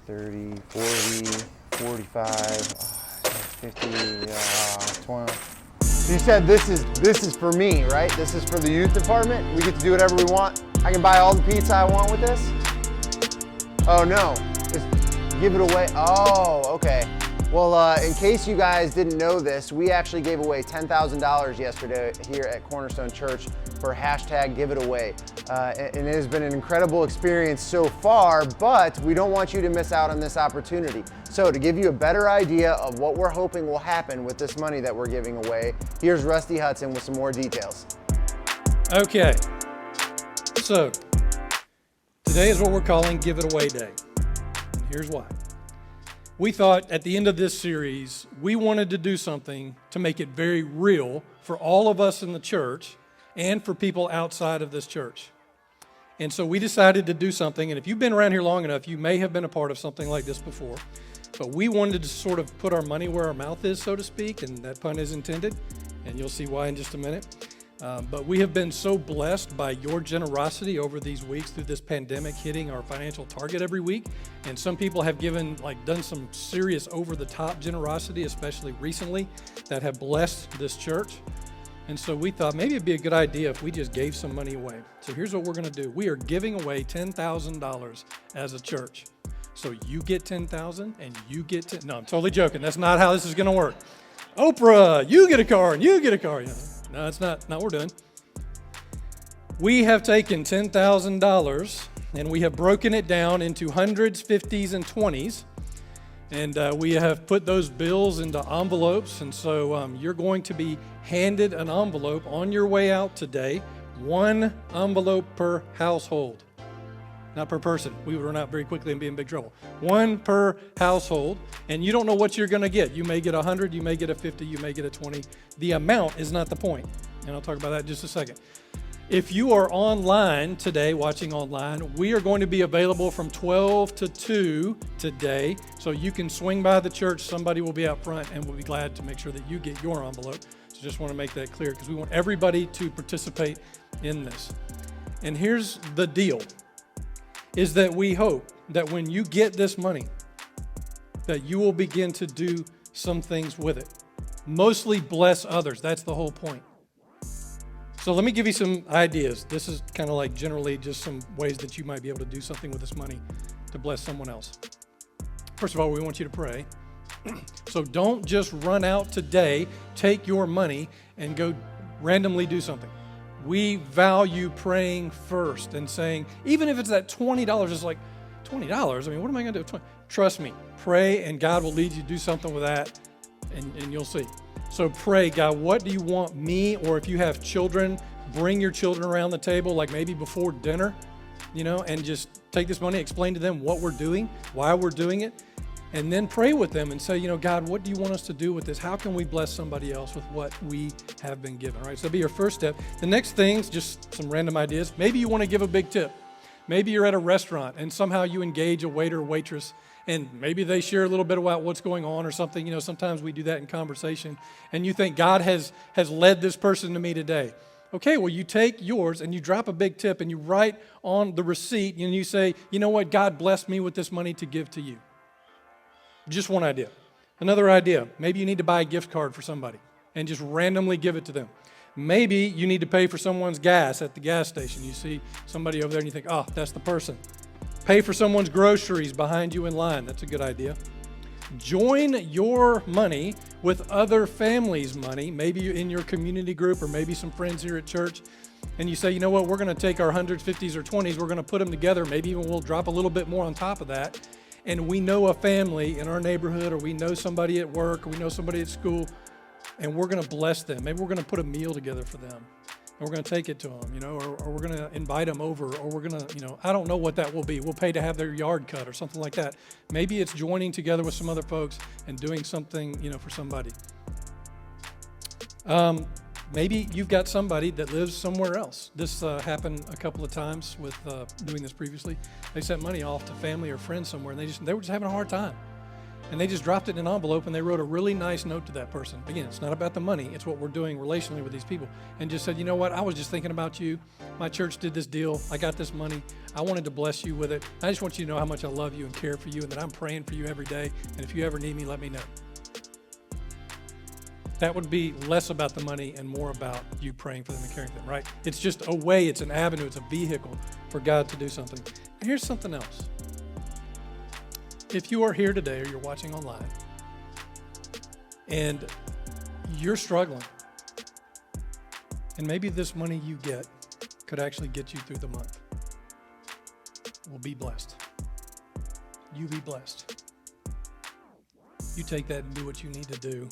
30, 40, 45, 50, 20. You said this is for me, right? This is for the youth department. We get to do whatever we want. I can buy all the pizza I want with this? Oh no, just give it away. Oh, okay. Well, in case you guys didn't know this, we actually gave away $10,000 yesterday here at Cornerstone Church for #GiveItAway. And it has been an incredible experience so far, but we don't want you to miss out on this opportunity. So to give you a better idea of what we're hoping will happen with this money that we're giving away, here's Rusty Hudson with some more details. Okay, so today is what we're calling Give It Away Day. And here's why. We thought at the end of this series, we wanted to do something to make it very real for all of us in the church and for people outside of this church. And so we decided to do something, and if you've been around here long enough, you may have been a part of something like this before. But we wanted to sort of put our money where our mouth is, so to speak, and that pun is intended, and you'll see why in just a minute. But we have been so blessed by your generosity over these weeks through this pandemic hitting our financial target every week. And some people have done some serious over-the-top generosity, especially recently, that have blessed this church. And so we thought maybe it'd be a good idea if we just gave some money away. So here's what we're going to do. We are giving away $10,000 as a church. So you get $10,000 and you get $10,000. No, I'm totally joking. That's not how this is going to work. Oprah, you get a car and you get a car. No, that's not what we're doing. We have taken $10,000 and we have broken it down into hundreds, 50s, and 20s. And we have put those bills into envelopes. And so you're going to be handed an envelope on your way out today. One envelope per household. Not per person. We would run out very quickly and be in big trouble. One per household. And you don't know what you're going to get. You may get 100, you may get a 50, you may get a 20. The amount is not the point. And I'll talk about that in just a second. If you are online today, watching online, we are going to be available from 12 to 2 today. So you can swing by the church. Somebody will be out front and we'll be glad to make sure that you get your envelope. So just want to make that clear because we want everybody to participate in this. And here's the deal, is that we hope that when you get this money, that you will begin to do some things with it. Mostly bless others. That's the whole point. So let me give you some ideas. This is kind of like generally just some ways that you might be able to do something with this money to bless someone else. First of all, we want you to pray. So don't just run out today, take your money, and go randomly do something. We value praying first and saying, even if it's that $20, it's like, $20? I mean, what am I going to do with 20? Trust me, pray and God will lead you to do something with that, and you'll see. So pray, God, what do you want me, or if you have children, bring your children around the table, like maybe before dinner, and just take this money, explain to them what we're doing, why we're doing it, and then pray with them and say, God, what do you want us to do with this? How can we bless somebody else with what we have been given, right? So that'll be your first step. The next thing's just some random ideas. Maybe you want to give a big tip. Maybe you're at a restaurant and somehow you engage a waiter or waitress and maybe they share a little bit about what's going on or something. Sometimes we do that in conversation and you think God has led this person to me today. Okay, well, you take yours and you drop a big tip and you write on the receipt and you say, you know what, God blessed me with this money to give to you. Just one idea. Another idea, maybe you need to buy a gift card for somebody and just randomly give it to them. Maybe you need to pay for someone's gas at the gas station. You see somebody over there and you think, oh, that's the person. Pay for someone's groceries behind you in line. That's a good idea. Join your money with other families' money, maybe in your community group or maybe some friends here at church. And you say, you know what, we're going to take our 100s, 50s, or 20s, we're going to put them together. Maybe even we'll drop a little bit more on top of that. And we know a family in our neighborhood, or we know somebody at work, or we know somebody at school, and we're going to bless them. Maybe we're going to put a meal together for them. And we're going to take it to them, or we're going to invite them over, or we're going to, I don't know what that will be. We'll pay to have their yard cut or something like that. Maybe it's joining together with some other folks and doing something, for somebody. Maybe you've got somebody that lives somewhere else. This happened a couple of times with doing this previously. They sent money off to family or friends somewhere, and they were just having a hard time. and they just dropped it in an envelope and they wrote a really nice note to that person. Again, it's not about the money, it's what we're doing relationally with these people. And just said, you know what, I was just thinking about you. My church did this deal. I got this money. I wanted to bless you with it. I just want you to know how much I love you and care for you and that I'm praying for you every day. And if you ever need me, let me know. That would be less about the money and more about you praying for them and caring for them, right? It's just a way, it's an avenue, it's a vehicle for God to do something. And here's something else. If you are here today or you're watching online and you're struggling, and maybe this money you get could actually get you through the month, well, be blessed. You be blessed. You take that and do what you need to do.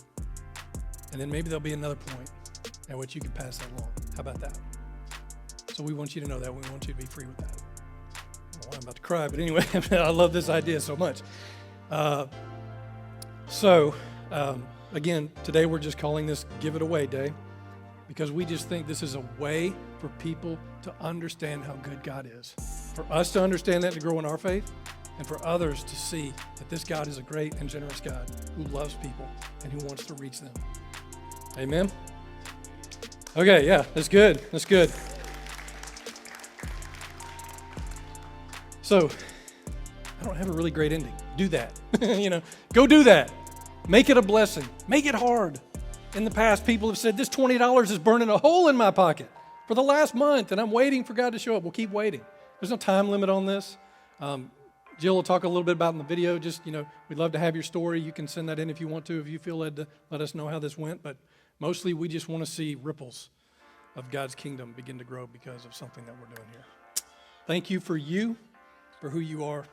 And then maybe there'll be another point at which you can pass that along. How about that? So we want you to know that. We want you to be free with that. I don't know why I'm about to cry, but anyway, I love this idea so much. Again, today we're just calling this Give It Away Day because we just think this is a way for people to understand how good God is. For us to understand that, to grow in our faith, and for others to see that this God is a great and generous God who loves people and who wants to reach them. Amen? Okay, yeah, that's good. That's good. So, I don't have a really great ending. Do that. Go do that. Make it a blessing. Make it hard. In the past, people have said, this $20 is burning a hole in my pocket for the last month, and I'm waiting for God to show up. We'll keep waiting. There's no time limit on this. Jill will talk a little bit about in the video. Just, we'd love to have your story. You can send that in if you want to, if you feel led to let us know how this went. But mostly, we just want to see ripples of God's kingdom begin to grow because of something that we're doing here. Thank you for who you are,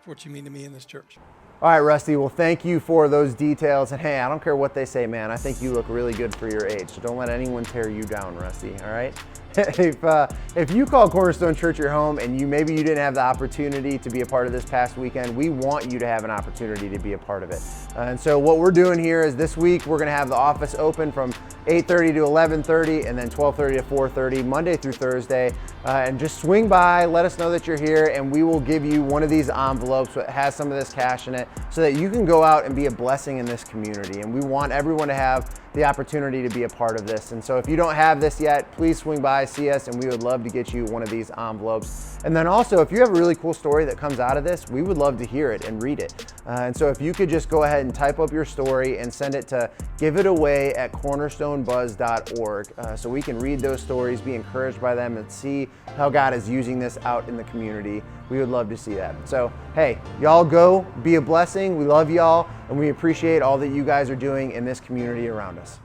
for what you mean to me in this church. All right, Rusty, well, thank you for those details. And hey, I don't care what they say, man. I think you look really good for your age. So don't let anyone tear you down, Rusty, all right? If you call Cornerstone Church your home and maybe you didn't have the opportunity to be a part of this past weekend, we want you to have an opportunity to be a part of it. And so what we're doing here is this week we're going to have the office open from 8:30 to 11:30 and then 12:30 to 4:30 Monday through Thursday. And just swing by, let us know that you're here, and we will give you one of these envelopes that has some of this cash in it so that you can go out and be a blessing in this community. And we want everyone to have the opportunity to be a part of this. And so if you don't have this yet, please swing by, see us, and we would love to get you one of these envelopes. And then also, if you have a really cool story that comes out of this, we would love to hear it and read it. And so if you could just go ahead and type up your story and send it to giveitaway@cornerstonebuzz.org so we can read those stories, be encouraged by them, and see how God is using this out in the community. We would love to see that. So, hey, y'all go, be a blessing. We love y'all, and we appreciate all that you guys are doing in this community around us.